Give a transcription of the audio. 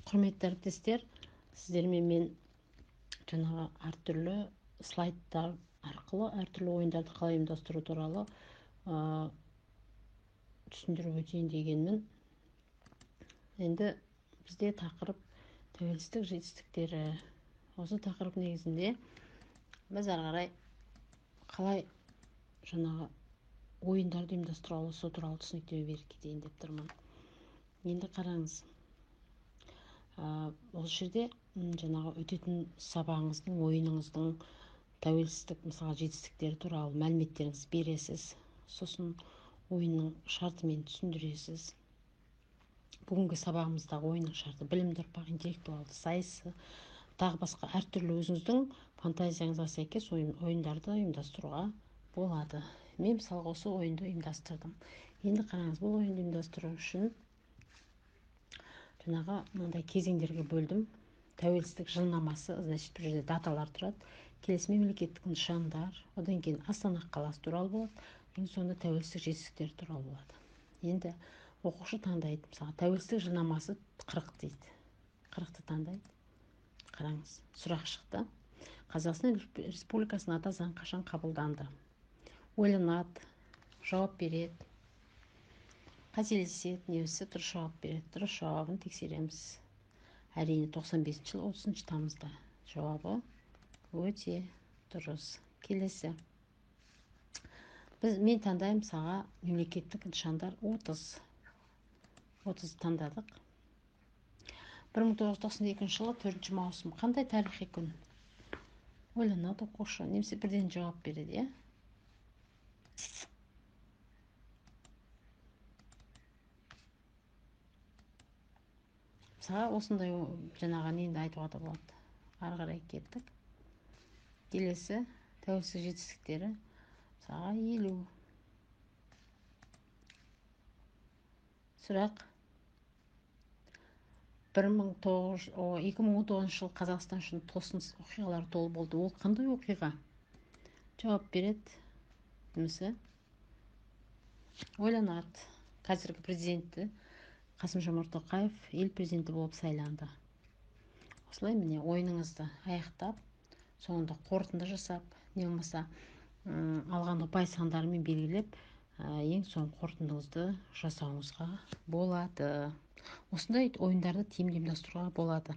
Құрметті әріптестер, сіздермен мен жаңағы әртүрлі слайдтар арқылы әртүрлі ойындарды қалай ұйымдастыру туралы түсіндіріп өтейін дегенмін. Енді бізде тақырып тәуелсіздік жетістіктері. Осы тақырып негізінде біз ары қарай қалай жаңағы ойындарды ұйымдастыра алу туралы түсініктеме беріп кетейін деп тұрмын. Енді қараңыз. Осы жерде жаңағы өтетін сабағыңыздың, ойыныңыздың тәуелсіздік, мысалы жетістіктері туралы мәліметтеріңіз бересіз. Сосын ойынның шартымен түсіндіресіз. Бүгінгі сабағымыздағы ойынның шарты білімді ұрпақ, интеллектуалды сайысы, тағы басқа әртүрлі өзіңіздің фантазияңызға сәйкес ойындарды ұйымдастыруға болады. Мен мысалға осы ойынды ұйымдастырдым. Енді қараңыз, бұл ойынды ұйымдастыру үшін жаңағы мынандай кезеңдерге бөлдім. Тәуелсіздік жылнамасы, значит, бұл жерде даталар тұрады. Келесі мемлекеттік нышандар, одан кейін Астана қаласы туралы болады. Ең соңында тәуелсіздік жетістіктері туралы болады. Енді оқушы таңдайды. Мысалы, тәуелсіздік жылнамасы 40 дейді. 40-ты таңдайды. Қараңыз, сұрақ шықты. Қазақстан Республикасының ата заңы қашан қабылданды? Ойланады, жауап береді. Қателеседі, немесе дұрыс жауап береді. Дұрыс жауабын тексереміз. Әрине 95 жыл 30 тамызда. Жауабы өте дұрыс. Келесі. Мен таңдаймын мысалға мемлекеттік нышандар 30. 30 таңдадық. 1992 жылы 4 маусым. Қандай тарихи күн? Ойланады оқушы, немесе бірден жауап береді, иә? Мысалға осындай жаңағы нені айтуға да болады. Ары қарай кеттік. Келесі тәуелсіздік жетістіктері. Мысалға 50. Сұрақ. 2019 жыл Қазақстан үшін тосын оқиғалар толы болды. Ол қандай оқиға? Жауап береді. Немесе ойланады. Қазіргі президенті Қасым-Жомарт Тоқаев ел президенті болып сайланды. Осылай міне ойыныңызды аяқтап, соңында қорытынды жасап, не болмаса алған ұпай сандарымен белгілеп, ең соң қорытындыңызды жасауыңызға болады. Осындай ойындарды тиімді ұйымдастыруға болады.